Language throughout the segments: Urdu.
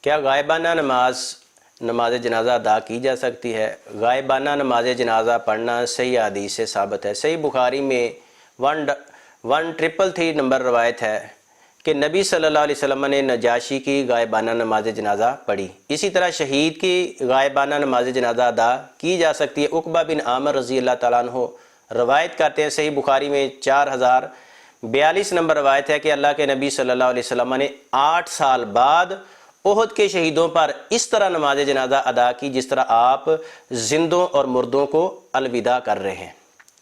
کیا غائبانہ نماز جنازہ ادا کی جا سکتی ہے؟ غائبانہ نماز جنازہ پڑھنا صحیح حدیث سے ثابت ہے۔ صحیح بخاری میں 1333 نمبر روایت ہے کہ نبی صلی اللہ علیہ وسلم نے نجاشی کی غائبانہ نماز جنازہ پڑھی۔ اسی طرح شہید کی غائبانہ نماز جنازہ ادا کی جا سکتی ہے۔ عقبہ بن عامر رضی اللہ تعالیٰ عنہ روایت کرتے ہیں، صحیح بخاری میں 4042 نمبر روایت ہے کہ اللہ کے نبی صلی اللہ علیہ وسلم نے 8 سال بعد احد کے شہیدوں پر اس طرح نماز جنازہ ادا کی جس طرح آپ زندوں اور مردوں کو الوداع کر رہے ہیں۔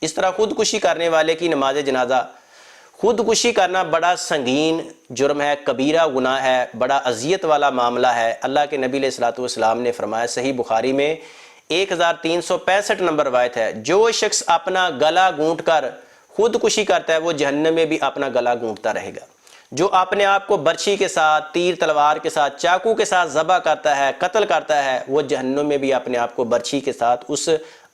اس طرح خودکشی کرنے والے کی نماز جنازہ، خودکشی کرنا بڑا سنگین جرم ہے، کبیرہ گناہ ہے، بڑا اذیت والا معاملہ ہے۔ اللہ کے نبی علیہ الصلوۃ والسلام نے فرمایا، صحیح بخاری میں 1365 نمبر روایت ہے، جو شخص اپنا گلا گھونٹ کر خودکشی کرتا ہے وہ جہنم میں بھی اپنا گلا گھونٹتا رہے گا۔ جو اپنے آپ کو برچھی کے ساتھ، تیر تلوار کے ساتھ، چاقو کے ساتھ ذبح کرتا ہے، قتل کرتا ہے، وہ جہنم میں بھی اپنے آپ کو برچھی کے ساتھ، اس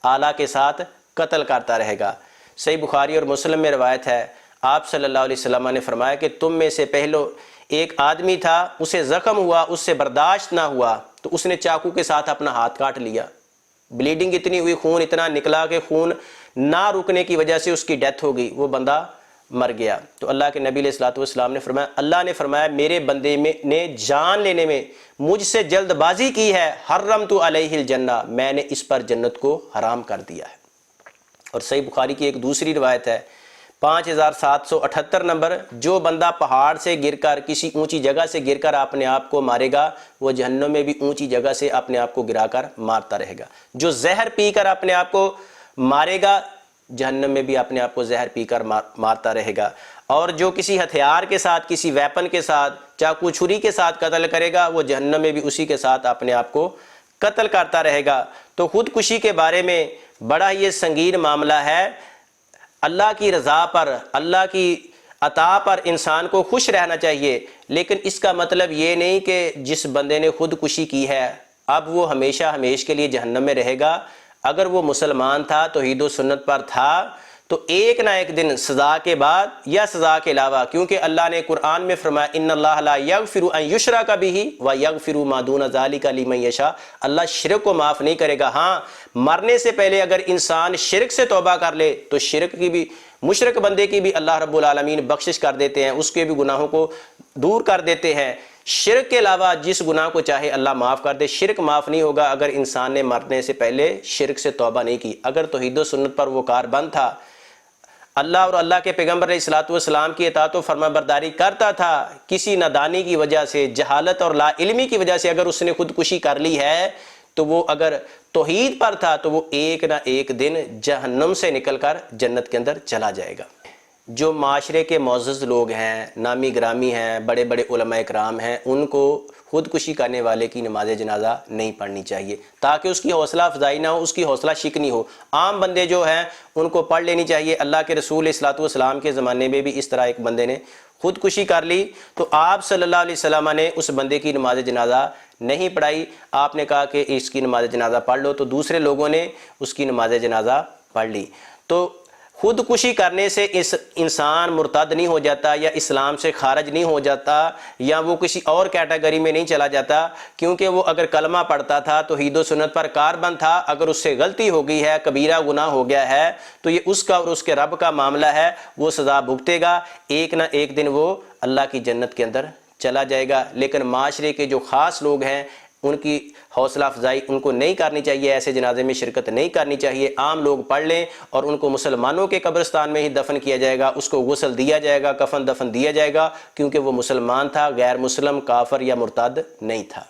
آلہ کے ساتھ قتل کرتا رہے گا۔ صحیح بخاری اور مسلم میں روایت ہے، آپ صلی اللہ علیہ وسلم نے فرمایا کہ تم میں سے پہلو ایک آدمی تھا، اسے زخم ہوا، اس سے برداشت نہ ہوا تو اس نے چاقو کے ساتھ اپنا ہاتھ کاٹ لیا۔ بلیڈنگ اتنی ہوئی، خون اتنا نکلا کہ خون نہ رکنے کی وجہ سے اس کی ڈیتھ ہو گئی، وہ بندہ مر گیا۔ تو اللہ کے نبی علیہ الصلوۃ والسلام نے فرمایا، اللہ نے فرمایا میرے بندے نے جان لینے میں مجھ سے جلد بازی کی ہے، حرمت علیہ الجنہ، میں نے اس پر جنت کو حرام کر دیا ہے۔ اور صحیح بخاری کی ایک دوسری روایت ہے 5778 نمبر، جو بندہ پہاڑ سے گر کر، کسی اونچی جگہ سے گر کر اپنے آپ کو مارے گا وہ جہنم میں بھی اونچی جگہ سے اپنے آپ کو گرا کر مارتا رہے گا۔ جو زہر پی کر اپنے آپ کو مارے گا جہنم میں بھی اپنے آپ کو زہر پی کر مارتا رہے گا۔ اور جو کسی ہتھیار کے ساتھ، کسی ویپن کے ساتھ، چاقو چھری کے ساتھ قتل کرے گا وہ جہنم میں بھی اسی کے ساتھ اپنے آپ کو قتل کرتا رہے گا۔ تو خودکشی کے بارے میں بڑا یہ سنگین معاملہ ہے۔ اللہ کی رضا پر، اللہ کی عطا پر انسان کو خوش رہنا چاہیے، لیکن اس کا مطلب یہ نہیں کہ جس بندے نے خودکشی کی ہے اب وہ ہمیشہ ہمیش کے لیے جہنم میں رہے گا۔ اگر وہ مسلمان تھا، توحید و سنت پر تھا، تو ایک نہ ایک دن سزا کے بعد یا سزا کے علاوہ، کیونکہ اللہ نے قرآن میں فرمایا ان اللہ لا یغفر ان یشرک بہ ویغفر ما دون ذلک لمن یشاء، اللہ شرک کو معاف نہیں کرے گا۔ ہاں، مرنے سے پہلے اگر انسان شرک سے توبہ کر لے تو شرک کی بھی، مشرک بندے کی بھی اللہ رب العالمین بخشش کر دیتے ہیں، اس کے بھی گناہوں کو دور کر دیتے ہیں۔ شرک کے علاوہ جس گناہ کو چاہے اللہ معاف کر دے، شرک معاف نہیں ہوگا اگر انسان نے مرنے سے پہلے شرک سے توبہ نہیں کی۔ اگر توحید و سنت پر وہ کاربند تھا، اللہ اور اللہ کے پیغمبر علیہ الصلوۃ والسلام کی اطاعت و فرما برداری کرتا تھا، کسی نادانی کی وجہ سے، جہالت اور لا علمی کی وجہ سے اگر اس نے خودکشی کر لی ہے تو وہ اگر توحید پر تھا تو وہ ایک نہ ایک دن جہنم سے نکل کر جنت کے اندر چلا جائے گا۔ جو معاشرے کے معزز لوگ ہیں، نامی گرامی ہیں، بڑے بڑے علماء اکرام ہیں، ان کو خودکشی کرنے والے کی نماز جنازہ نہیں پڑھنی چاہیے تاکہ اس کی حوصلہ افزائی نہ ہو، اس کی حوصلہ شکنی ہو۔ عام بندے جو ہیں ان کو پڑھ لینی چاہیے۔ اللہ کے رسول علیہ الصلوۃ والسلام کے زمانے میں بھی اس طرح ایک بندے نے خودکشی کر لی تو آپ صلی اللہ علیہ وسلم نے اس بندے کی نماز جنازہ نہیں پڑھائی۔ آپ نے کہا کہ اس کی نماز جنازہ پڑھ لو، تو دوسرے لوگوں نے اس کی نماز جنازہ پڑھ لی۔ تو خودکشی کرنے سے اس انسان مرتد نہیں ہو جاتا یا اسلام سے خارج نہیں ہو جاتا یا وہ کسی اور کیٹیگری میں نہیں چلا جاتا، کیونکہ وہ اگر کلمہ پڑھتا تھا، توحید و سنت پر کاربند تھا، اگر اس سے غلطی ہو گئی ہے، کبیرہ گناہ ہو گیا ہے تو یہ اس کا اور اس کے رب کا معاملہ ہے، وہ سزا بھگتے گا، ایک نہ ایک دن وہ اللہ کی جنت کے اندر چلا جائے گا۔ لیکن معاشرے کے جو خاص لوگ ہیں ان کی حوصلہ افزائی ان کو نہیں کرنی چاہیے، ایسے جنازے میں شرکت نہیں کرنی چاہیے۔ عام لوگ پڑھ لیں اور ان کو مسلمانوں کے قبرستان میں ہی دفن کیا جائے گا، اس کو غسل دیا جائے گا، کفن دفن دیا جائے گا، کیونکہ وہ مسلمان تھا، غیر مسلم، کافر یا مرتد نہیں تھا۔